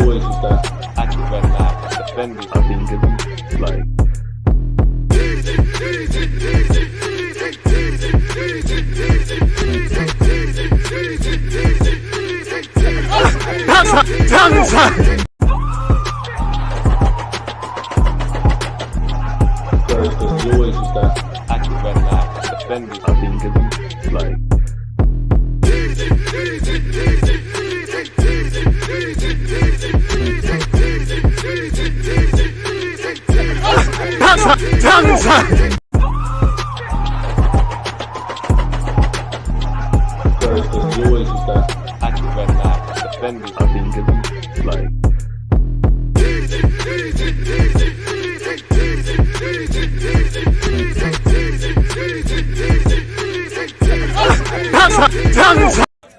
always just that active and defending. I think it's like. There's always just that active and defending. I think it's like. There's always just that active and defending. I think it's like.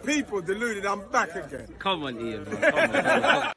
People deluded, I'm back again. Come on, Ian. Man. Come on.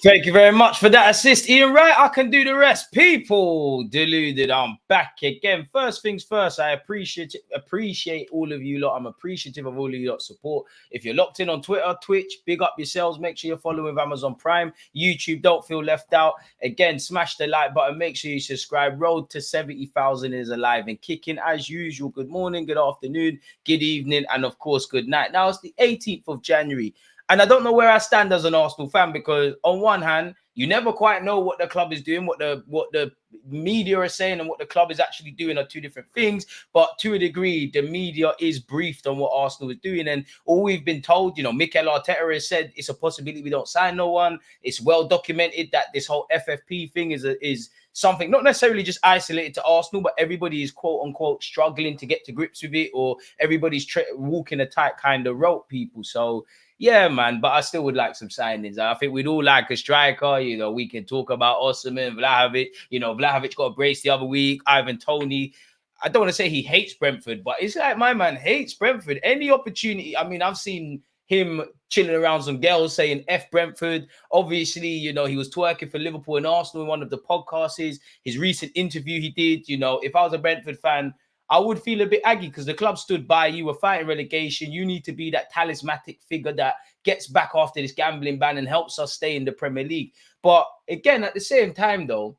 Thank you very much for that assist, Ian. Right, I can do the rest. People deluded, I'm back again. First things first, I appreciate all of you lot. I'm appreciative of all of you lot support. If you're locked in on Twitter, Twitch, big up yourselves. Make sure you're following Amazon Prime, YouTube. Don't feel left out. Again, smash the like button. Make sure you subscribe. Road to 70,000 is alive and kicking as usual. Good morning, good afternoon, good evening, and of course, good night. Now it's the 18th of January. And I don't know where I stand as an Arsenal fan, because on one hand, you never quite know what the club is doing, what the media are saying and what the club is actually doing are two different things. But to a degree, the media is briefed on what Arsenal is doing. And all we've been told, you know, Mikel Arteta has said it's a possibility we don't sign no one. It's well documented that this whole FFP thing is something not necessarily just isolated to Arsenal, but everybody is quote unquote struggling to get to grips with it, or everybody's walking a tight kind of rope, people. So yeah, man, but I still would like some signings. I think we'd all like a striker. You know, we can talk about Osimhen, Vlahovic. You know, Vlahovic got a brace the other week. Toney. I don't want to say he hates Brentford, but it's like my man hates Brentford. Any opportunity. I mean, I've seen him chilling around some girls saying F Brentford. Obviously, you know, he was twerking for Liverpool and Arsenal in one of the podcasts. His recent interview he did, you know, if I was a Brentford fan, I would feel a bit aggy because the club stood by you, were fighting relegation. You need to be that talismanic figure that gets back after this gambling ban and helps us stay in the Premier League. But again, at the same time, though,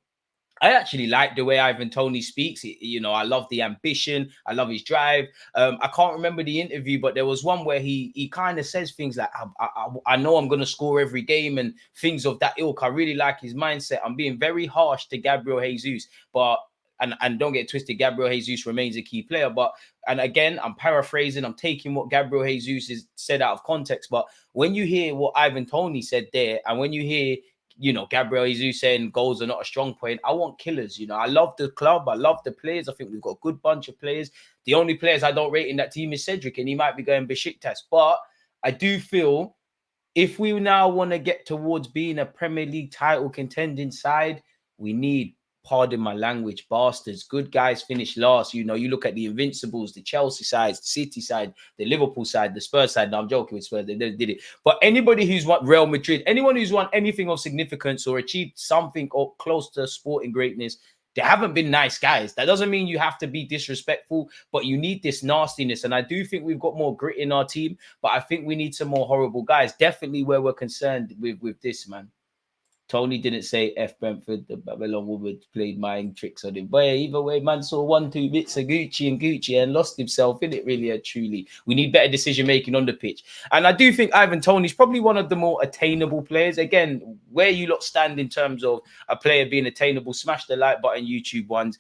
I actually like the way Ivan Toney speaks. You know, I love the ambition. I love his drive. I can't remember the interview, but there was one where he kind of says things like, I know I'm going to score every game and things of that ilk. I really like his mindset. I'm being very harsh to Gabriel Jesus, but and don't get twisted, Gabriel Jesus remains a key player. But, and again, I'm paraphrasing, I'm taking what Gabriel Jesus has said out of context. But when you hear what Ivan Toney said there, and when you hear, you know, Gabriel Jesus saying goals are not a strong point, I want killers. You know, I love the club. I love the players. I think we've got a good bunch of players. The only players I don't rate in that team is Cedric, and he might be going Besiktas. But I do feel if we now want to get towards being a Premier League title contending side, we need, pardon my language, bastards. Good guys finish last. You know, you look at the Invincibles, the Chelsea side, the City side, the Liverpool side, the Spurs side. No, I'm joking with Spurs. They never did it. But anybody who's won Real Madrid, anyone who's won anything of significance or achieved something or close to sporting greatness, they haven't been nice guys. That doesn't mean you have to be disrespectful, but you need this nastiness. And I do think we've got more grit in our team, but I think we need some more horrible guys. Definitely where we're concerned with this, man. Toney didn't say F Brentford. The Babylon woman played mind tricks on him. But yeah, either way, man saw 1-2 bits of Gucci and lost himself in it, really and truly. We need better decision making on the pitch. And I do think Ivan Toney's probably one of the more attainable players. Again, where you lot stand in terms of a player being attainable, smash the like button, YouTube ones.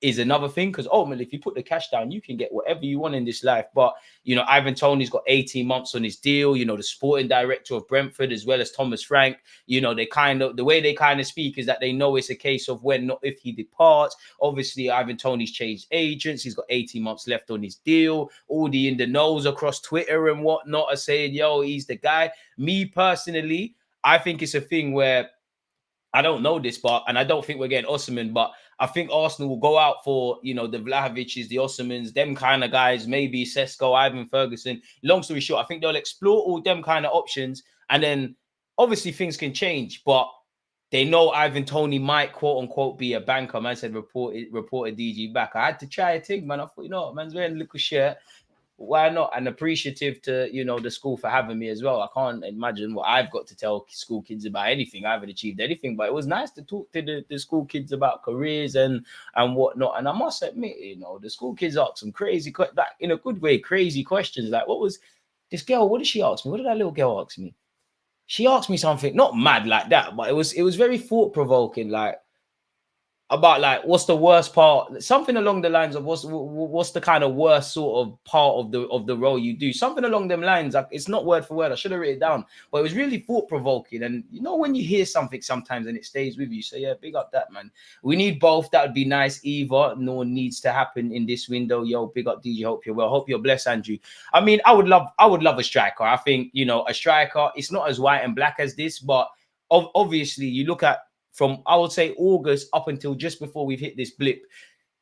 Is another thing, because ultimately, if you put the cash down, you can get whatever you want in this life. But, you know, Ivan Toney's got 18 months on his deal. You know, the sporting director of Brentford, as well as Thomas Frank, you know, the way they kind of speak is that they know it's a case of when, not if he departs. Obviously, Ivan Toney's changed agents. He's got 18 months left on his deal. All the in the knows across Twitter and whatnot are saying, yo, he's the guy. Me personally, I think it's a thing where I don't know this, and I don't think we're getting Osimhen, but I think Arsenal will go out for, you know, the Vlahovic's, the Osimhens, them kind of guys, maybe Sesko, Ivan Ferguson. Long story short, I think they'll explore all them kind of options. And then obviously things can change. But They know Ivan Toney might quote unquote be a banker. Man said reported DG back. I had to try a thing, man. I thought, you know what, man's wearing a little shirt. Why not? And appreciative to, you know, the school for having me as well. I can't imagine what I've got to tell school kids about anything. I haven't achieved anything, but it was nice to talk to the school kids about careers and whatnot. And I must admit, you know, the school kids asked some crazy, like in a good way, crazy questions. Like, what was this girl? What did she ask me? What did that little girl ask me? She asked me something, not mad like that, but it was very thought provoking. Like, about like what's the worst part, something along the lines of what's the kind of worst sort of part of the role you do, something along them lines. Like, it's not word for word, I should have written it down, but it was really thought-provoking. And you know, when you hear something sometimes and it stays with you, so yeah, big up that, man. We need both. That would be nice. Either no needs to happen in this window. Yo, big up DJ, hope you're well, hope you're blessed, Andrew. I mean, I would love a striker. I think, you know, a striker, it's not as white and black as this, but obviously you look at from, I would say, August up until just before we've hit this blip,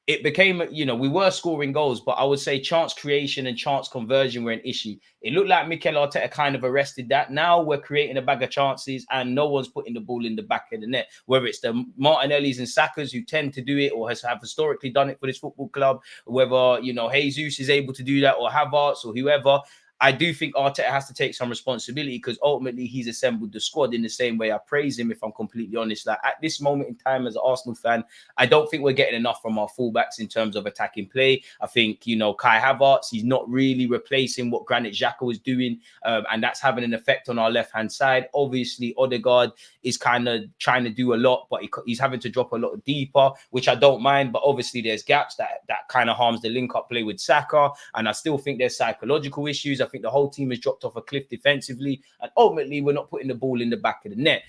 it became, you know, we were scoring goals, but I would say chance creation and chance conversion were an issue. It looked like Mikel Arteta kind of arrested that. Now we're creating a bag of chances and no one's putting the ball in the back of the net, whether it's the Martinellis and Sakas who tend to do it or have historically done it for this football club, whether, you know, Jesus is able to do that or Havertz or whoever. I do think Arteta has to take some responsibility because ultimately he's assembled the squad in the same way. I praise him, if I'm completely honest. Like, at this moment in time as an Arsenal fan, I don't think we're getting enough from our fullbacks in terms of attacking play. I think, you know, Kai Havertz, he's not really replacing what Granit Xhaka was doing, and that's having an effect on our left-hand side. Obviously, Odegaard is kind of trying to do a lot, but he's having to drop a lot deeper, which I don't mind. But obviously, there's gaps that kind of harms the link-up play with Saka, and I still think there's psychological issues. I think the whole team has dropped off a cliff defensively, and ultimately we're not putting the ball in the back of the net.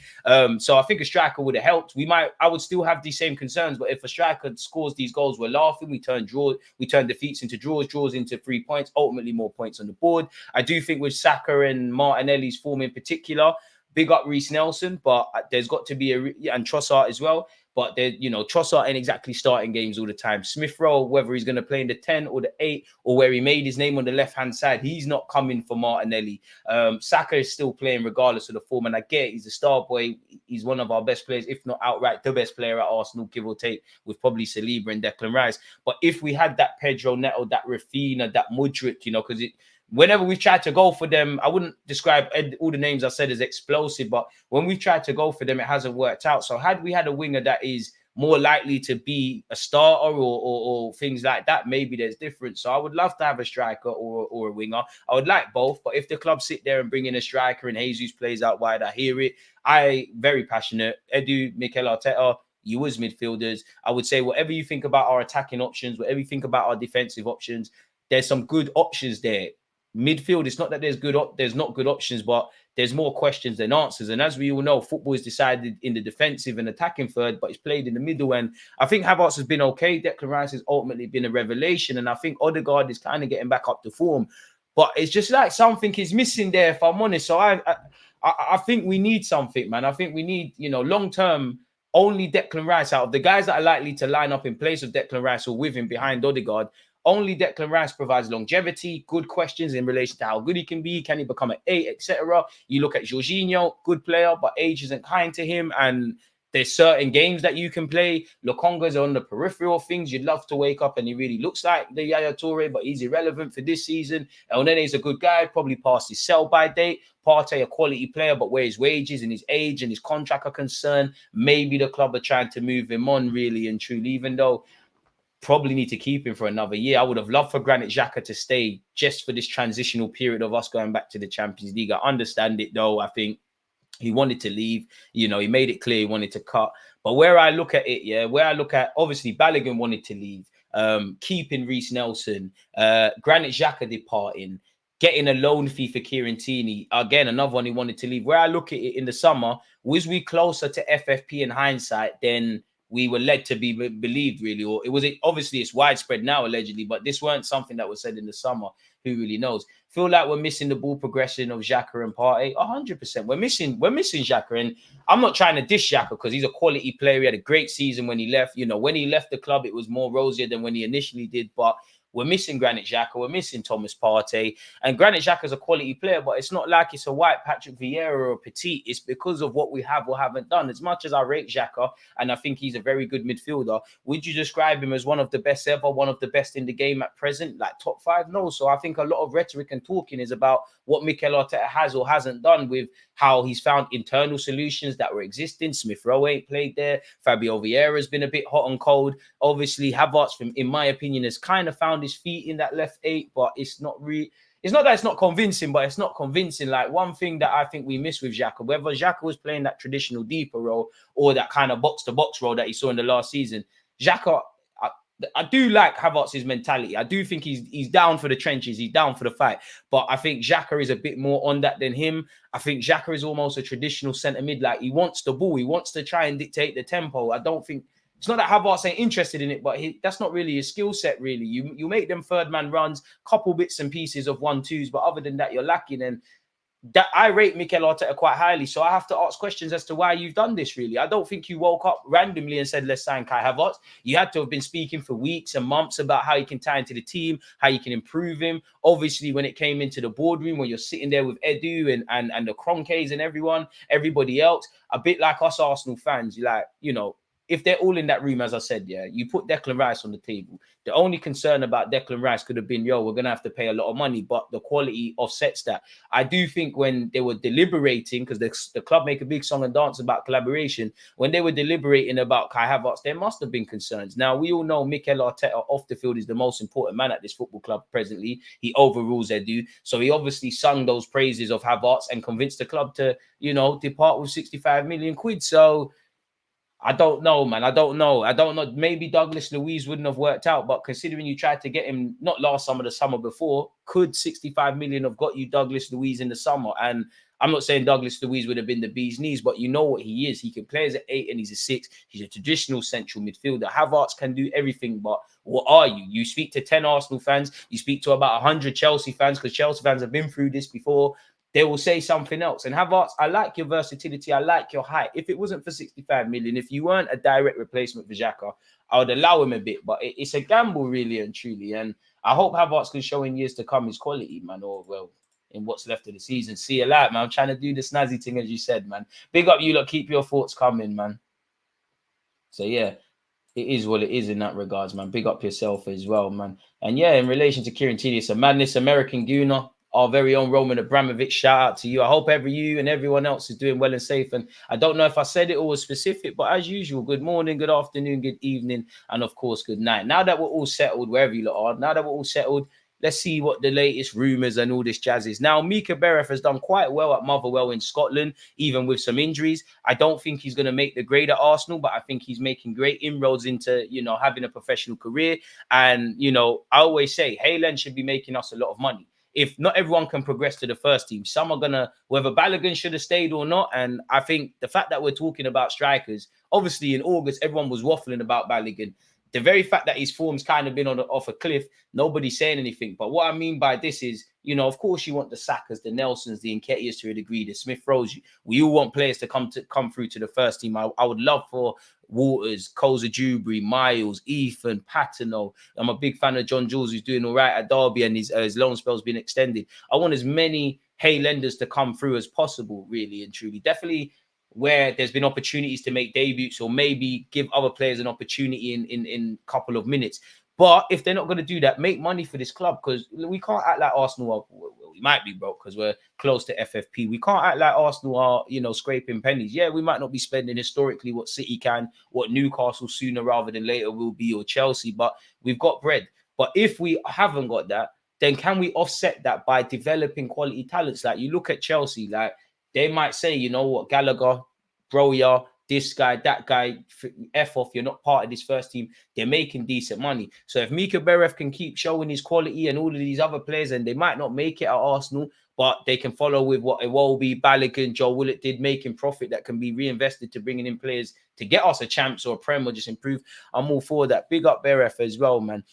So I think a striker would have helped. I would still have these same concerns, but if a striker scores these goals, we're laughing. We turn defeats into draws into 3 points, ultimately more points on the board. I do think with Saka and Martinelli's form in particular, big up Reece Nelson, but there's got to be and Trossard as well. But you know, Trossard ain't exactly starting games all the time. Smith Rowe, whether he's going to play in the 10 or the 8 or where he made his name on the left-hand side, he's not coming for Martinelli. Saka is still playing regardless of the form. And I get he's a star boy. He's one of our best players, if not outright the best player at Arsenal, give or take, with probably Saliba and Declan Rice. But if we had that Pedro Neto, that Rafinha, that Mudryk, you know, because whenever we've tried to go for them, I wouldn't describe all the names I said as explosive, but when we've tried to go for them, it hasn't worked out. So had we had a winger that is more likely to be a starter or things like that, maybe there's difference. So I would love to have a striker or a winger. I would like both, but if the club sit there and bring in a striker and Jesus plays out wide, I hear it. Very passionate. Edu, Mikel Arteta, you as midfielders, I would say whatever you think about our attacking options, whatever you think about our defensive options, there's some good options there. Midfield, it's not that there's not good options, but there's more questions than answers. And as we all know, football is decided in the defensive and attacking third, but it's played in the middle. And I think Havertz has been okay. Declan Rice has ultimately been a revelation. And I think Odegaard is kind of getting back up to form. But it's just like something is missing there, if I'm honest. So I think we need something, man. I think we need, you know, long-term, only Declan Rice out of the guys that are likely to line up in place of Declan Rice or with him behind Odegaard. Only Declan Rice provides longevity, good questions in relation to how good he can be. Can he become an 8, etc.? You look at Jorginho, good player, but age isn't kind to him. And there's certain games that you can play. Lokonga's on the peripheral things. You'd love to wake up and he really looks like the Yaya Toure, but he's irrelevant for this season. El Nene's a good guy, probably past his sell-by date. Partey, a quality player, but where his wages and his age and his contract are concerned, maybe the club are trying to move him on really and truly, even though probably need to keep him for another year. I would have loved for Granit Xhaka to stay just for this transitional period of us going back to the Champions League. I understand it though. I think he wanted to leave. You know, he made it clear he wanted to cut. But where I look at it, obviously Balogun wanted to leave, keeping Reece Nelson, Granit Xhaka departing, getting a loan fee for Kieran Tierney. Again, another one he wanted to leave. Where I look at it in the summer, was we closer to FFP in hindsight than we were led to be believed, really? Or it was obviously it's widespread now, allegedly, but this weren't something that was said in the summer. Who really knows? Feel like we're missing the ball progression of Xhaka and Partey. 100%. We're missing Xhaka, and I'm not trying to dish Xhaka because he's a quality player. He had a great season when he left. You know, when he left the club, it was more rosier than when he initially did. But we're missing Granit Xhaka, we're missing Thomas Partey, and Granit Xhaka is a quality player, but it's not like it's a white Patrick Vieira or Petit. It's because of what we have or haven't done. As much as I rate Xhaka, and I think he's a very good midfielder, would you describe him as one of the best ever, one of the best in the game at present, like top 5? No. So I think a lot of rhetoric and talking is about what Mikel Arteta has or hasn't done, with how he's found internal solutions that were existing. Smith Rowe ain't played there. Fabio Vieira has been a bit hot and cold. Obviously, Havertz, in my opinion, has kind of found his feet in that left 8, but it's not really. It's not that it's not convincing, but it's not convincing. Like, one thing that I think we miss with Xhaka, whether Xhaka was playing that traditional deeper role or that kind of box-to-box role that he saw in the last season, Xhaka, I do like Havertz's mentality. I do think he's down for the trenches. He's down for the fight. But I think Xhaka is a bit more on that than him. I think Xhaka is almost a traditional centre mid. Like, he wants the ball. He wants to try and dictate the tempo. I don't think... It's not that Havertz ain't interested in it, but that's not really his skill set, really. You make them third man runs, couple bits and pieces of 1-2s, but other than that, you're lacking. And that, I rate Mikel Arteta quite highly, so I have to ask questions as to why you've done this, really. I don't think you woke up randomly and said, let's sign Kai Havertz. You had to have been speaking for weeks and months about how you can tie into the team, how you can improve him. Obviously, when it came into the boardroom, when you're sitting there with Edu and the Kroenkes and everybody else, a bit like us Arsenal fans, you're like, you know, if they're all in that room, as I said, yeah, you put Declan Rice on the table. The only concern about Declan Rice could have been, we're going to have to pay a lot of money, but the quality offsets that. I do think when they were deliberating, because the club make a big song and dance about collaboration, when they were deliberating about Kai Havertz, there must have been concerns. Now, we all know Mikel Arteta off the field is the most important man at this football club presently. He overrules Edu. So he obviously sung those praises of Havertz and convinced the club to, depart with 65 million quid. So I don't know, man. I don't know. Maybe Douglas Luiz wouldn't have worked out, but considering you tried to get him not last summer, the summer before, could 65 million have got you Douglas Luiz in the summer? And I'm not saying Douglas Luiz would have been the bee's knees, but you know what he is. He can play as an 8 and he's a 6. He's a traditional central midfielder. Havertz can do everything, but what are you? You speak to 10 Arsenal fans, you speak to about 100 Chelsea fans, because Chelsea fans have been through this before. They will say something else. And Havertz, I like your versatility. I like your height. If it wasn't for 65 million, if you weren't a direct replacement for Xhaka, I would allow him a bit. But it's a gamble, really and truly. And I hope Havertz can show in years to come his quality, man. Or, well, in what's left of the season. See you later, man. I'm trying to do the snazzy thing, as you said, man. Big up you lot. Keep your thoughts coming, man. So, yeah. It is what it is in that regards, man. Big up yourself as well, man. And, yeah, in relation to Kieran Tierney, it's a madness. American Gooner. Our very own Roman Abramovich, shout out to you. I hope you and everyone else is doing well and safe. And I don't know if I said it or was specific, but as usual, good morning, good afternoon, good evening, and of course, good night. Now that we're all settled, wherever you lot are, now that we're all settled, let's see what the latest rumours and all this jazz is. Now, Mika Beref has done quite well at Motherwell in Scotland, even with some injuries. I don't think he's going to make the grade at Arsenal, but I think he's making great inroads into, having a professional career. And, I always say, Haaland should be making us a lot of money. If not everyone can progress to the first team, some are going to, whether Balogun should have stayed or not. And I think the fact that we're talking about strikers, obviously in August, everyone was waffling about Balogun. The very fact that his form's kind of been off a cliff, nobody's saying anything. But what I mean by this is, of course you want the Sakas, the Nelsons, the Nketiahs to a degree, the Smith Rowes. We all want players to come through to the first team. I would love for Waters, Koza Dewberry, Miles, Ethan, Patino. I'm a big fan of John Jules, who's doing all right at Derby, and his loan spell's been extended. I want as many Haylanders to come through as possible, really and truly. Definitely where there's been opportunities to make debuts or maybe give other players an opportunity in a couple of minutes. But if they're not going to do that, make money for this club, because we can't act like Arsenal are, we might be broke because we're close to FFP. We can't act like Arsenal are, scraping pennies. Yeah, we might not be spending historically what City can, what Newcastle sooner rather than later will be, or Chelsea, but we've got bread. But if we haven't got that, then can we offset that by developing quality talents? Like, you look at Chelsea, like, they might say, you know what, Gallagher, Broya, this guy, that guy, F off, you're not part of this first team. They're making decent money. So if Mika Beref can keep showing his quality and all of these other players, and they might not make it at Arsenal, but they can follow with what Iwobi, Balogun, Joe Willett did, making profit that can be reinvested to bringing in players to get us a champs or a Prem or just improve. I'm all for that. Big up Beref as well, man.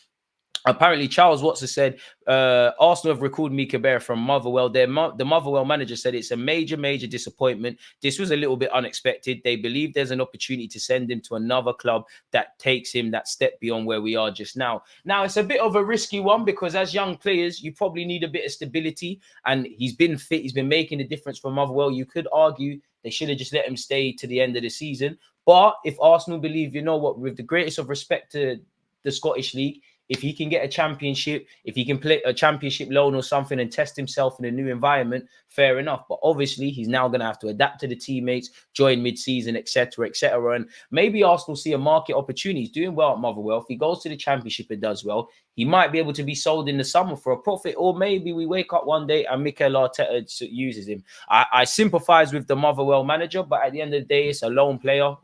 Apparently, Charles Watson said Arsenal have recalled Mika Berra from Motherwell. The Motherwell manager said it's a major, major disappointment. This was a little bit unexpected. They believe there's an opportunity to send him to another club that takes him that step beyond where we are just now. Now, it's a bit of a risky one because as young players, you probably need a bit of stability. And he's been fit. He's been making a difference for Motherwell. You could argue they should have just let him stay to the end of the season. But if Arsenal believe, you know what, with the greatest of respect to the Scottish League, if he can get a championship, if he can play a championship loan or something and test himself in a new environment, fair enough. But obviously, he's now going to have to adapt to the teammates, join mid-season, etc., etc. And maybe Arsenal see a market opportunity. He's doing well at Motherwell. If he goes to the championship and does well, he might be able to be sold in the summer for a profit. Or maybe we wake up one day and Mikel Arteta uses him. I sympathise with the Motherwell manager, but at the end of the day, it's a lone player.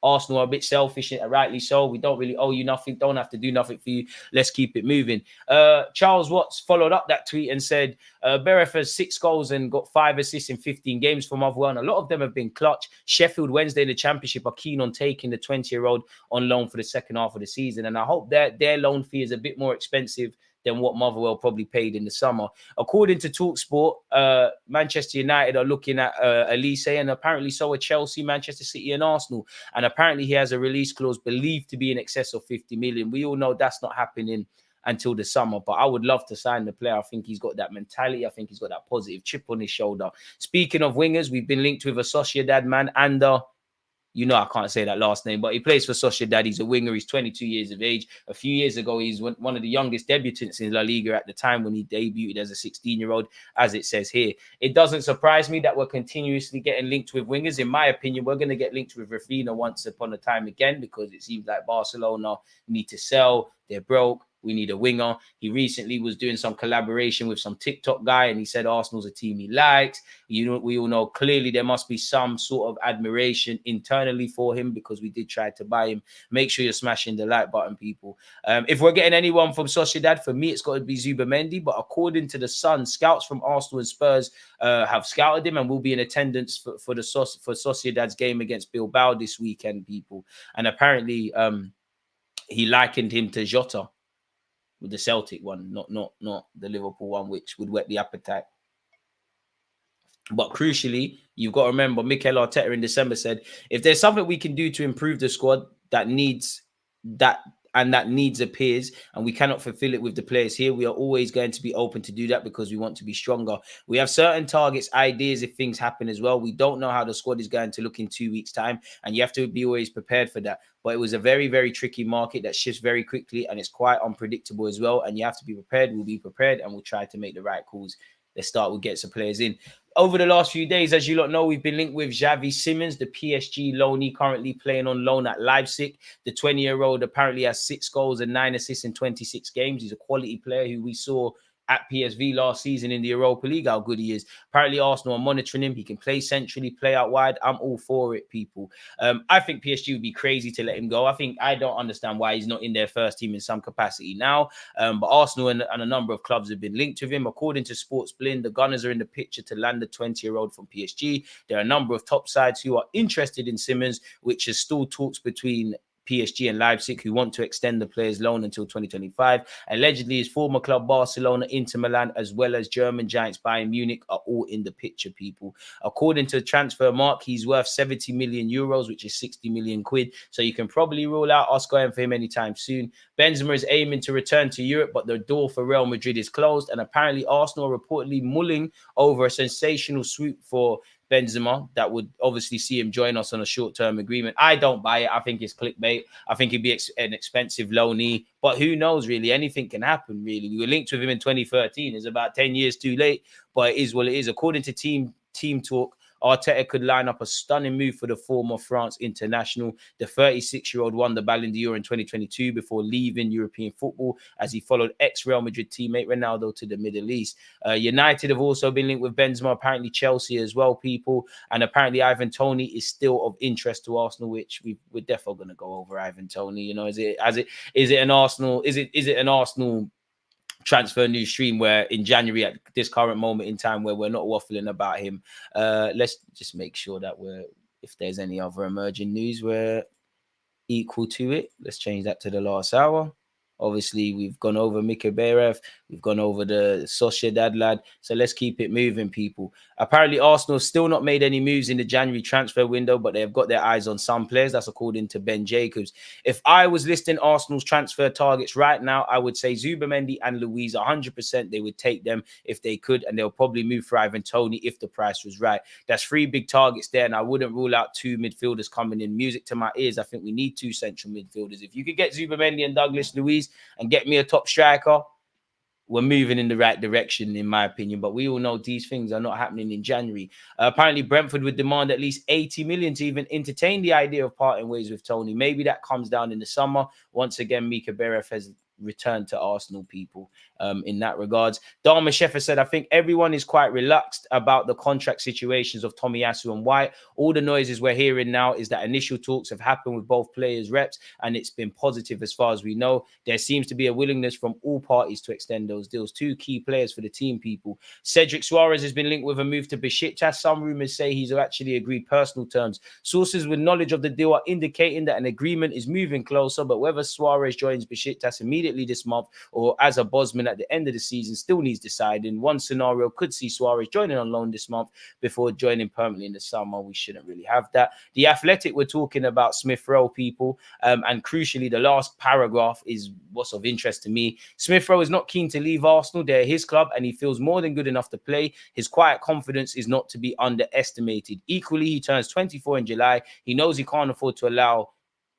Arsenal are a bit selfish, rightly so. We don't really owe you nothing. Don't have to do nothing for you. Let's keep it moving. Charles Watts followed up that tweet and said, Beref has 6 goals and got 5 assists in 15 games for Motherwell. And a lot of them have been clutch. Sheffield Wednesday in the Championship are keen on taking the 20-year-old on loan for the second half of the season. And I hope that their loan fee is a bit more expensive than what Motherwell probably paid in the summer. According to TalkSport, Manchester United are looking at Elise, and apparently so are Chelsea, Manchester City and Arsenal. And apparently he has a release clause believed to be in excess of 50 million. We all know that's not happening until the summer, but I would love to sign the player. I think he's got that mentality. I think he's got that positive chip on his shoulder. Speaking of wingers, we've been linked with a Sociedad man, and you know I can't say that last name, but he plays for Sociedad. He's a winger. He's 22 years of age. A few years ago, he's one of the youngest debutants in La Liga at the time when he debuted as a 16-year-old, as it says here. It doesn't surprise me that we're continuously getting linked with wingers. In my opinion, we're going to get linked with Rafinha once upon a time again because it seems like Barcelona need to sell. They're broke. We need a winger. He recently was doing some collaboration with some TikTok guy, and he said Arsenal's a team he likes. You know, we all know clearly there must be some sort of admiration internally for him because we did try to buy him. Make sure you're smashing the like button, people. If we're getting anyone from Sociedad, for me, it's got to be Zubamendi. But according to the Sun, scouts from Arsenal and Spurs have scouted him and will be in attendance for Sociedad's game against Bilbao this weekend, people. And apparently, he likened him to Jota, with the Celtic one, not the Liverpool one, which would whet the appetite. But crucially, you've got to remember, Mikel Arteta in December said, if there's something we can do to improve the squad that needs appears, and we cannot fulfill it with the players here, we are always going to be open to do that because we want to be stronger. We have certain targets, ideas if things happen as well. We don't know how the squad is going to look in 2 weeks' time, and you have to be always prepared for that. But it was a very, very tricky market that shifts very quickly, and it's quite unpredictable as well, and you have to be prepared. We'll be prepared, and we'll try to make the right calls. Let's start with get some players in. Over the last few days, as you lot know, we've been linked with Xavi Simons, the PSG loanee currently playing on loan at Leipzig. The 20-year-old apparently has 6 goals and 9 assists in 26 games. He's a quality player who we saw at PSV last season in the Europa League, how good he is. Apparently, Arsenal are monitoring him. He can play centrally, play out wide. I'm all for it, people. I think PSG would be crazy to let him go. I don't understand why he's not in their first team in some capacity now. But Arsenal and a number of clubs have been linked with him. According to Sports Blind, the Gunners are in the picture to land the 20-year-old from PSG. There are a number of top sides who are interested in Simons, which has stalled talks between PSG and Leipzig, who want to extend the player's loan until 2025. Allegedly, his former club Barcelona, Inter Milan, as well as German giants Bayern Munich are all in the picture, people. According to Transfer Mark, he's worth 70 million euros, which is 60 million quid. So you can probably rule out us going for him anytime soon. Benzema is aiming to return to Europe, but the door for Real Madrid is closed. And apparently Arsenal are reportedly mulling over a sensational swoop for Benzema that would obviously see him join us on a short-term agreement. I don't buy it. I think it's clickbait. I think he'd be an expensive loanee, but who knows, really? Anything can happen, really. We were linked with him in 2013. It's about 10 years too late, but it is what it is. According to Team Talk, Arteta could line up a stunning move for the former France international. The 36-year-old won the Ballon d'Or in 2022 before leaving European football as he followed ex-Real Madrid teammate Ronaldo to the Middle East. United have also been linked with Benzema, apparently Chelsea as well, people. And apparently Ivan Toney is still of interest to Arsenal, which we're definitely going to go over Ivan Toney. You know, is it an Arsenal transfer news stream where in January at this current moment in time where we're not waffling about him? Let's just make sure that if there's any other emerging news, we're equal to it. Let's change that to the last hour. Obviously, we've gone over Mika Berev. We've gone over the Sociedad lad. So let's keep it moving, people. Apparently, Arsenal still not made any moves in the January transfer window, but they have got their eyes on some players. That's according to Ben Jacobs. If I was listing Arsenal's transfer targets right now, I would say Zubamendi and Luiz 100%. They would take them if they could, and they'll probably move for Ivan Toney if the price was right. That's 3 big targets there, and I wouldn't rule out 2 midfielders coming in. Music to my ears. I think we need 2 central midfielders. If you could get Zubamendi and Douglas Luiz and get me a top striker, we're moving in the right direction, in my opinion. But we all know these things are not happening in January. Apparently, Brentford would demand at least 80 million to even entertain the idea of parting ways with Toney. Maybe that comes down in the summer. Once again, Mika Berev has returned to Arsenal, people, in that regards. Dharma Sheffer said, I think everyone is quite relaxed about the contract situations of Tomiyasu and White. All the noises we're hearing now is that initial talks have happened with both players' reps, and it's been positive as far as we know. There seems to be a willingness from all parties to extend those deals. 2 key players for the team, people. Cedric Suarez has been linked with a move to Besiktas. Some rumors say he's actually agreed personal terms. Sources with knowledge of the deal are indicating that an agreement is moving closer, but whether Suarez joins Besiktas immediately this month or as a Bosman at the end of the season still needs deciding. One scenario could see Suarez joining on loan this month before joining permanently in the summer. We shouldn't really have that. The Athletic were talking about Smith Rowe, people, and crucially, the last paragraph is what's of interest to me. Smith Rowe is not keen to leave Arsenal. They're his club, and he feels more than good enough to play. His quiet confidence is not to be underestimated. Equally, he turns 24 in July. He knows he can't afford to allow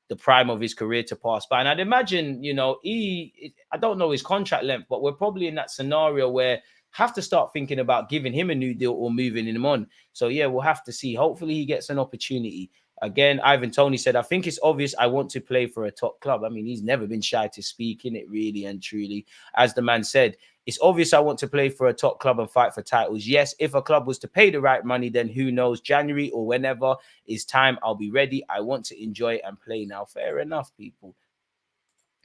the prime of his career to pass by. And I'd imagine, you know, I don't know his contract length, but we're probably in that scenario where have to start thinking about giving him a new deal or moving him on. So, yeah, we'll have to see. Hopefully he gets an opportunity. Again, Ivan Toney said, I think it's obvious I want to play for a top club. I mean, he's never been shy to speak, in it, really and truly. As the man said, it's obvious I want to play for a top club and fight for titles. Yes, if a club was to pay the right money, then who knows, January or whenever is time, I'll be ready. I want to enjoy and play now. Fair enough, people.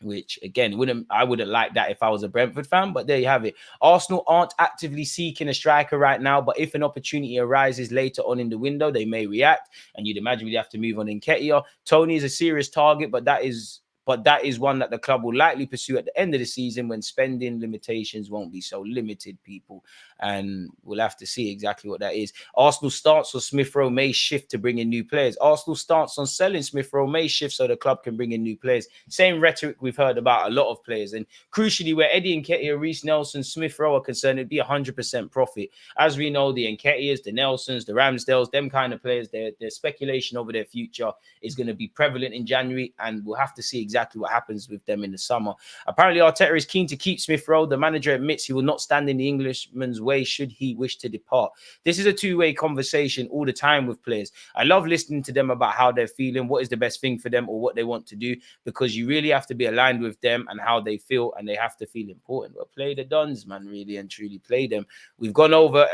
Which, again, I wouldn't like that if I was a Brentford fan, but there you have it. Arsenal aren't actively seeking a striker right now, but if an opportunity arises later on in the window, they may react, and you'd imagine we'd have to move on in Nketiah. Toney is a serious target, but that is one that the club will likely pursue at the end of the season when spending limitations won't be so limited, people. And we'll have to see exactly what that is. Arsenal stance on Smith Rowe may shift to bring in new players. Arsenal stance on selling Smith Rowe may shift so the club can bring in new players. Same rhetoric we've heard about a lot of players. And crucially, where Eddie Nketiah, Reece Nelson, Smith Rowe are concerned, it'd be 100% profit. As we know, the Nketiahs, the Nelsons, the Ramsdales, them kind of players, their speculation over their future is going to be prevalent in January, and we'll have to see exactly what happens with them in the summer. Apparently, Arteta is keen to keep Smith Rowe. The manager admits he will not stand in the Englishman's way should he wish to depart. This is a two-way conversation all the time with players. I love listening to them about how they're feeling, what is the best thing for them or what they want to do, because you really have to be aligned with them and how they feel, and they have to feel important. Well, play the Dons, man, really and truly play them. We've gone over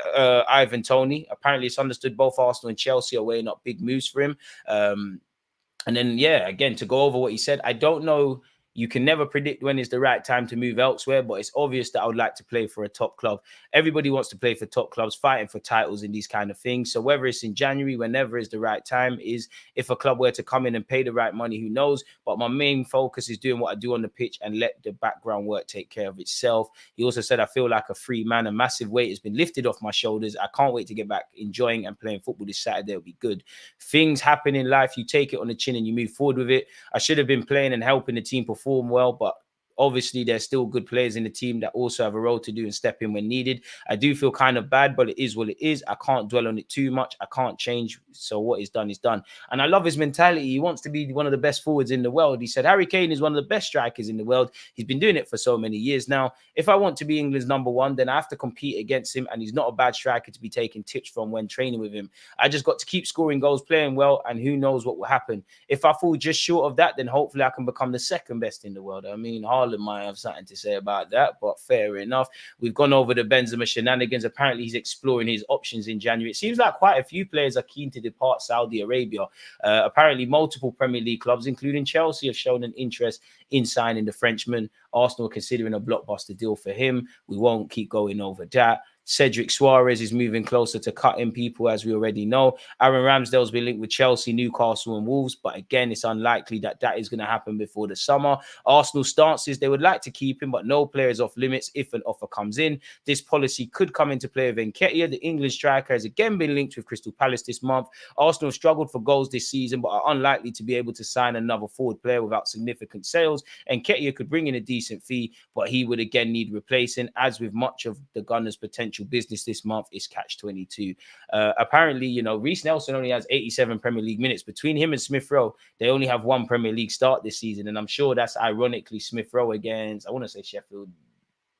Ivan Toney. Apparently, it's understood both Arsenal and Chelsea are weighing up big moves for him. And then, yeah, again, to go over what he said, I don't know. You can never predict when is the right time to move elsewhere, but it's obvious that I would like to play for a top club. Everybody wants to play for top clubs, fighting for titles in these kind of things. So whether it's in January, whenever is the right time, is if a club were to come in and pay the right money, who knows? But my main focus is doing what I do on the pitch and let the background work take care of itself. He also said, I feel like a free man. A massive weight has been lifted off my shoulders. I can't wait to get back enjoying and playing football this Saturday. It'll be good. Things happen in life. You take it on the chin and you move forward with it. I should have been playing and helping the team perform well, but obviously there's still good players in the team that also have a role to do and step in when needed. I do feel kind of bad, but it is what it is. I can't dwell on it too much. I can't change. So what is done is done. And I love his mentality. He wants to be one of the best forwards in the world. He said Harry Kane is one of the best strikers in the world. He's been doing it for so many years now. If I want to be England's number one, then I have to compete against him. And he's not a bad striker to be taking tips from when training with him. I just got to keep scoring goals, playing well, and who knows what will happen. If I fall just short of that, then hopefully I can become the second best in the world. I mean, Haaland might have something to say about that, but fair enough. We've gone over the Benzema shenanigans. Apparently, he's exploring his options in January. It seems like quite a few players are keen to depart Saudi Arabia. Apparently, multiple Premier League clubs, including Chelsea, have shown an interest in signing the Frenchman. Arsenal are considering a blockbuster deal for him. We won't keep going over that. Cedric Suarez is moving closer to cutting people, as we already know. Aaron Ramsdale's been linked with Chelsea, Newcastle, and Wolves, but again, it's unlikely that that is going to happen before the summer. Arsenal stances, they would like to keep him, but no player is off limits if an offer comes in. This policy could come into play with Nketiah. The English striker has again been linked with Crystal Palace this month. Arsenal have struggled for goals this season, but are unlikely to be able to sign another forward player without significant sales. Nketiah could bring in a decent fee, but he would again need replacing. As with much of the Gunners' potential business this month, is catch-22. Apparently, you know, Reece Nelson only has 87 Premier League minutes. Between him and Smith Rowe, they only have one Premier League start this season, and I'm sure that's ironically Smith Rowe against, I want to say Sheffield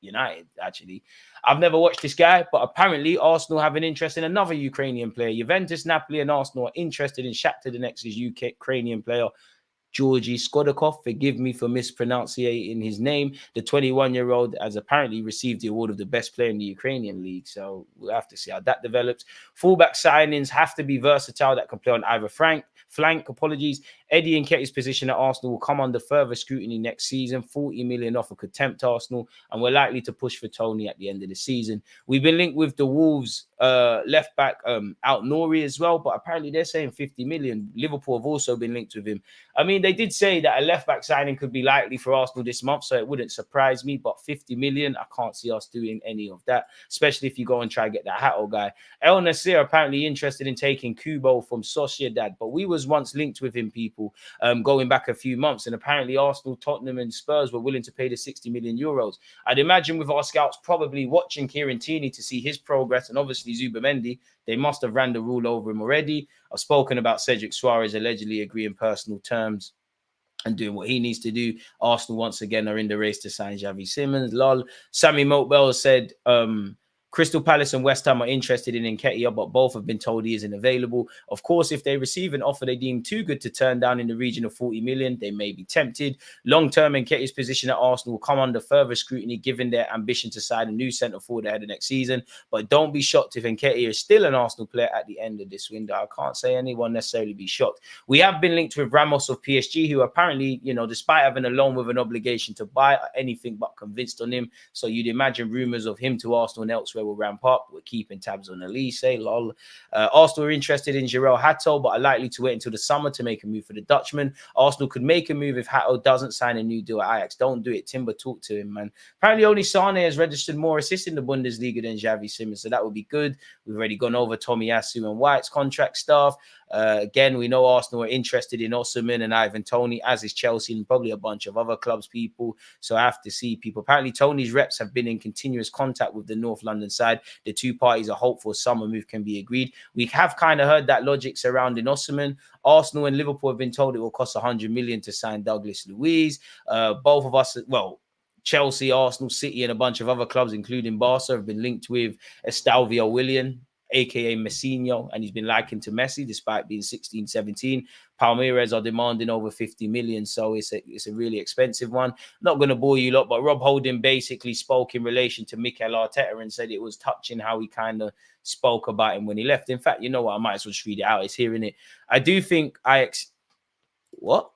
United, actually. I've never watched this guy, but apparently Arsenal have an interest in another Ukrainian player. Juventus, Napoli, and Arsenal are interested in Shakhtar Donetsk's Ukrainian player Georgy Skodakov. Forgive me for mispronouncing his name. The 21-year-old has apparently received the award of the best player in the Ukrainian league. So we'll have to see how that develops. Fullback signings have to be versatile that can play on either flank. Eddie Nketiah's position at Arsenal will come under further scrutiny next season. 40 million offer could tempt Arsenal, and we're likely to push for Toney at the end of the season. We've been linked with the Wolves left back Ait-Nouri as well, but apparently they're saying 50 million. Liverpool have also been linked with him. I mean, they did say that a left back signing could be likely for Arsenal this month, so it wouldn't surprise me. But 50 million, I can't see us doing any of that, especially if you go and try to get that Hato guy. El Nasir apparently interested in taking Kubo from Sociedad, but we was once linked with him, people, going back a few months, and apparently Arsenal, Tottenham, and Spurs were willing to pay the 60 million euros. I'd imagine with our scouts probably watching Kieran Tierney to see his progress, and obviously Zubamendi, they must have ran the rule over him already. I've spoken about Cedric Suarez allegedly agreeing personal terms and doing what he needs to do. Arsenal once again are in the race to sign Xavi Simons. Lol. Sammy Motbell said Crystal Palace and West Ham are interested in Nketiah, but both have been told he isn't available. Of course, if they receive an offer they deem too good to turn down in the region of 40 million, they may be tempted. Long-term, Nketiah's position at Arsenal will come under further scrutiny given their ambition to sign a new centre forward ahead of next season. But don't be shocked if Nketiah is still an Arsenal player at the end of this window. I can't say anyone necessarily be shocked. We have been linked with Ramos of PSG, who apparently, you know, despite having a loan with an obligation to buy, are anything but convinced on him. So you'd imagine rumours of him to Arsenal and elsewhere will ramp up. We're keeping tabs on Elise. Lol. Arsenal are interested in Jarell Hato, but are likely to wait until the summer to make a move for the Dutchman. Arsenal could make a move if Hato doesn't sign a new deal at Ajax. Don't do it. Timber, talk to him, man. Apparently only Sane has registered more assists in the Bundesliga than Xavi Simons, so that would be good. We've already gone over Tomiyasu and White's contract stuff. Again, we know Arsenal are interested in Osimhen and Ivan Toney, as is Chelsea and probably a bunch of other clubs, people. So I have to see, people. Apparently, Toney's reps have been in continuous contact with the North London side. The two parties are hopeful a summer move can be agreed. We have kind of heard that logic surrounding Osimhen. Arsenal and Liverpool have been told it will cost 100 million to sign Douglas Luiz. Both of us, well, Chelsea, Arsenal, City, and a bunch of other clubs, including Barca, have been linked with Estalvio Willian, aka Messinho, and he's been likened to Messi despite being 16, 17. Palmeiras are demanding over 50 million, so it's a really expensive one. Not going to bore you lot, but Rob Holding basically spoke in relation to Mikel Arteta and said it was touching how he kind of spoke about him when he left. In fact, you know what? I might as well just read it out. It's here, innit? I do think What?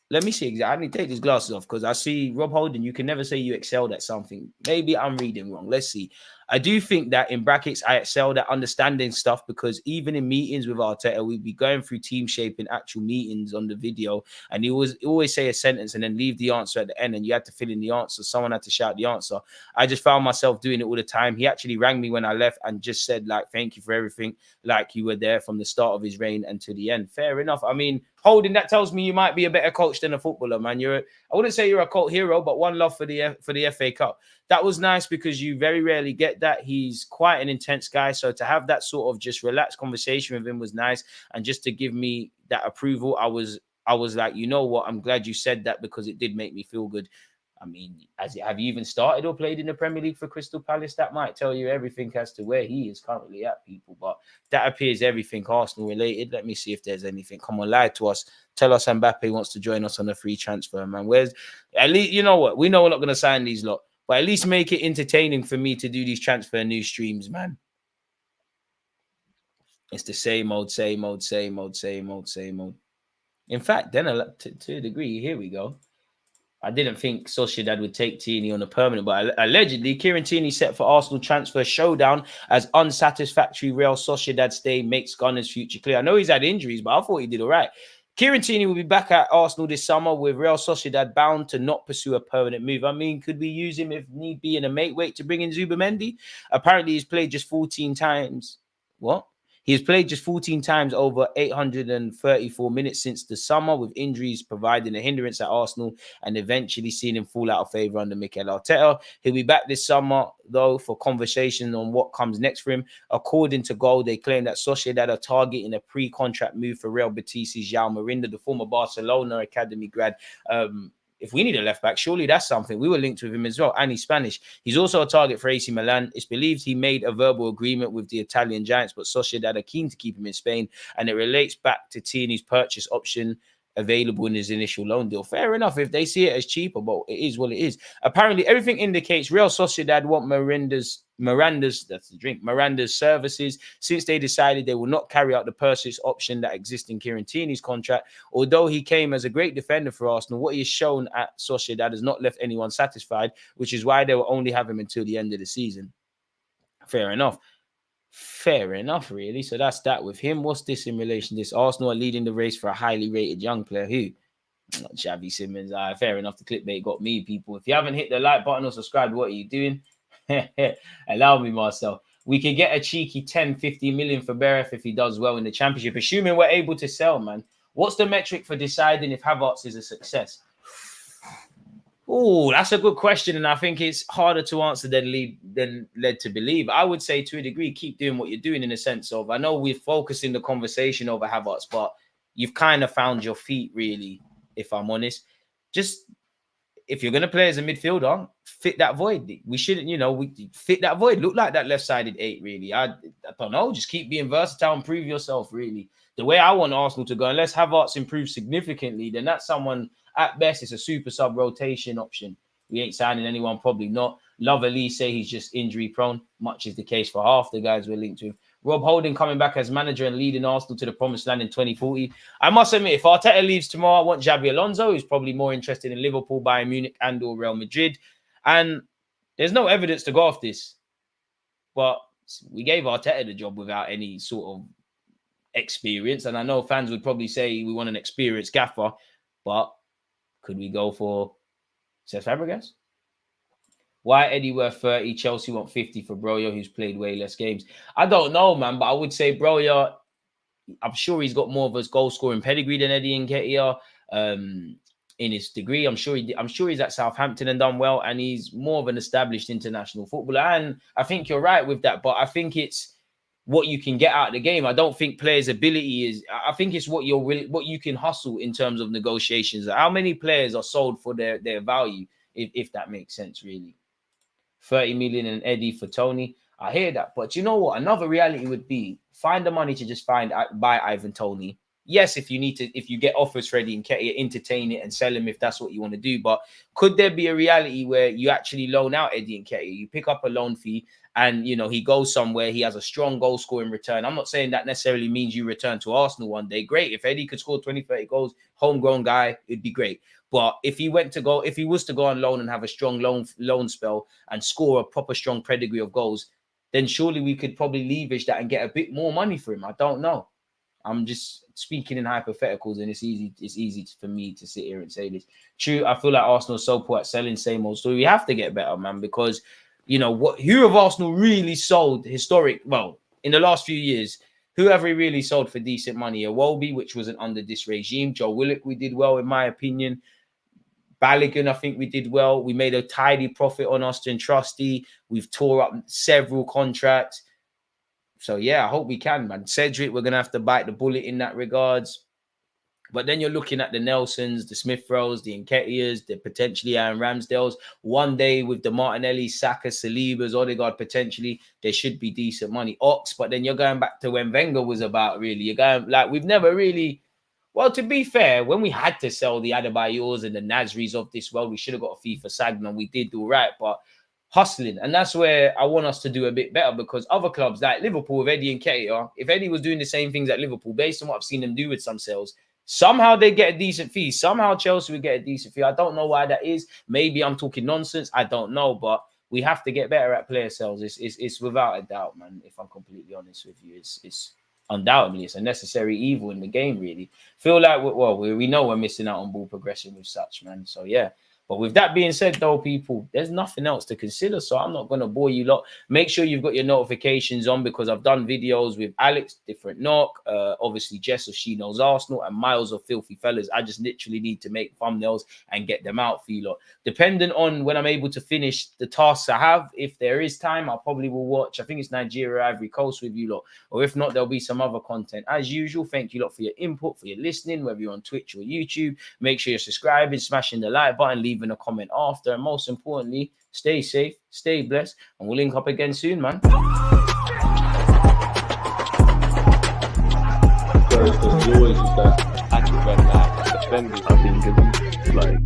Let me see exactly. I need to take these glasses off because I see Rob Holding. You can never say you excelled at something. Maybe I'm reading wrong. Let's see. I do think that in brackets, I excelled at understanding stuff because even in meetings with Arteta, we'd be going through team shaping actual meetings on the video. And he always say a sentence and then leave the answer at the end. And you had to fill in the answer. Someone had to shout the answer. I just found myself doing it all the time. He actually rang me when I left and just said, like, thank you for everything. Like you were there from the start of his reign and to the end. Fair enough. I mean, Holding, that tells me you might be a better coach than a footballer, man. I wouldn't say you're a cult hero, but one love for the FA Cup. That was nice because you very rarely get that. He's quite an intense guy. So to have that sort of just relaxed conversation with him was nice. And just to give me that approval, I was like, you know what? I'm glad you said that because it did make me feel good. I mean, have you even started or played in the Premier League for Crystal Palace? That might tell you everything as to where he is currently at, people. But that appears everything Arsenal related. Let me see if there's anything. Come on, lie to us. Tell us Mbappe wants to join us on a free transfer, man. Where's at least, you know what? We know we're not going to sign these lot, but at least make it entertaining for me to do these transfer news streams, man. It's the same old. In fact, then to a degree, here we go. I didn't think Sociedad would take Toney on a permanent, but allegedly, Kieran Toney set for Arsenal transfer showdown as unsatisfactory Real Sociedad stay makes Gunner's future clear. I know he's had injuries, but I thought he did all right. Kieran Toney will be back at Arsenal this summer with Real Sociedad bound to not pursue a permanent move. I mean, could we use him if need be in a mate weight to bring in Zubamendi? Apparently, he's played just 14 times. What? He's played just 14 times over 834 minutes since the summer, with injuries providing a hindrance at Arsenal and eventually seeing him fall out of favour under Mikel Arteta. He'll be back this summer, though, for conversation on what comes next for him. According to Goal, they claim that Sociedad are targeting a pre-contract move for Real Betis' João Marinda, the former Barcelona academy grad. If we need a left back, surely that's something. We were linked with him as well, and he's Spanish. He's also a target for AC Milan. It's believed he made a verbal agreement with the Italian giants, but Sociedad are keen to keep him in Spain, and it relates back to Toney's purchase option available in his initial loan deal. Fair enough if they see it as cheaper, but it is what it is. Apparently, everything indicates Real Sociedad want Miranda's services, since they decided they will not carry out the purchase option that exists in Kieran Toney's contract. Although he came as a great defender for Arsenal, what he has shown at Sociedad has not left anyone satisfied, which is why they will only have him until the end of the season. Fair enough. Fair enough, really. So that's that with him. What's this in relation to this? Arsenal are leading the race for a highly rated young player. Who? Not Xavi Simons. Fair enough. The clickbait got me, people. If you haven't hit the like button or subscribed, what are you doing? Allow me, Marcel. We could get a cheeky 10, 50 million for Beref if he does well in the championship, assuming we're able to sell, man. What's the metric for deciding if Havertz is a success? Oh, that's a good question, and I think it's harder to answer than led to believe. I would say, to a degree, keep doing what you're doing, in a sense of, I know we're focusing the conversation over Havertz, but you've kind of found your feet, really, if I'm honest. Just, if you're going to play as a midfielder, fit that void. We shouldn't, we fit that void. Look like that left-sided 8, really. I don't know. Just keep being versatile and prove yourself, really. The way I want Arsenal to go, unless Havertz improves significantly, then that's someone, at best, it's a super sub rotation option. We ain't signing anyone, probably not. Love Ali say he's just injury prone, much is the case for half the guys we're linked with. Rob Holding coming back as manager and leading Arsenal to the promised land in 2040. I must admit, if Arteta leaves tomorrow, I want Xabi Alonso, who's probably more interested in Liverpool, Bayern Munich, and or Real Madrid. And there's no evidence to go off this. But we gave Arteta the job without any sort of experience. And I know fans would probably say we want an experienced gaffer, but could we go for Cesc Fabregas? Why Eddie worth 30? Chelsea want 50 for Broja, who's played way less games. I don't know, man, but I would say Broja, I'm sure he's got more of a goal-scoring pedigree than Eddie Nketiah in his degree. I'm sure he's at Southampton and done well, and he's more of an established international footballer. And I think you're right with that, but I think it's what you can get out of the game. I don't think players' ability is. I think it's what you can hustle in terms of negotiations. How many players are sold for their value, if that makes sense, really. 30 million and Eddie for Toney. I hear that, but you know what? Another reality would be find the money to just buy Ivan Toney. Yes, if you get offers for Eddie Nketiah, entertain it and sell him if that's what you want to do. But could there be a reality where you actually loan out Eddie Nketiah? You pick up a loan fee and, he goes somewhere. He has a strong goal scoring return. I'm not saying that necessarily means you return to Arsenal one day. Great. If Eddie could score 20, 30 goals, homegrown guy, it'd be great. But if he was to go on loan and have a strong loan spell and score a proper strong pedigree of goals, then surely we could probably leverage that and get a bit more money for him. I don't know. I'm just speaking in hypotheticals, and it's easy for me to sit here and say this. True, I feel like Arsenal is so poor at selling, same old story. We have to get better, man, because who have Arsenal really sold in the last few years? Who have we really sold for decent money? Iwobi, which wasn't under this regime. Joe Willock, we did well, in my opinion. Balogun, I think we did well. We made a tidy profit on Austin Trusty. We've tore up several contracts. So, yeah, I hope we can, man. Cedric, we're going to have to bite the bullet in that regards. But then you're looking at the Nelsons, the Smith-Rowes, the Nketiahs, the potentially Aaron Ramsdales. One day with the Martinelli, Saka, Salibas, Odegaard, potentially, there should be decent money. Ox, but then you're going back to when Wenger was about, really. You're going, we've never really... Well, to be fair, when we had to sell the Adebayors and the Nasris of this world, we should have got a fee for Sagnan. We did do right, but hustling. And that's where I want us to do a bit better, because other clubs like Liverpool with Eddie Nketiah, if Eddie was doing the same things at Liverpool, based on what I've seen them do with some sales, Somehow they get a decent fee. Somehow Chelsea will get a decent fee. I don't know why that is. Maybe I'm talking nonsense. I don't know, but we have to get better at player sales. It's without a doubt, man. If I'm completely honest with you, it's undoubtedly it's a necessary evil in the game. Really, feel like we know we're missing out on ball progression with such, man. So yeah. But with that being said, though, people, there's nothing else to consider. So I'm not going to bore you lot. Make sure you've got your notifications on because I've done videos with Alex, Different Knock, obviously Jess of She Knows Arsenal, and Miles of Filthy Fellas. I just literally need to make thumbnails and get them out for you lot. Depending on when I'm able to finish the tasks I have, if there is time, I probably will watch, I think it's Nigeria, Ivory Coast with you lot. Or if not, there'll be some other content. As usual, thank you lot for your input, for your listening, whether you're on Twitch or YouTube. Make sure you're subscribing, smashing the like button, leaving a comment after, and most importantly, stay safe, stay blessed, and we'll link up again soon, man. There's always just that active red flag defending. I think it's like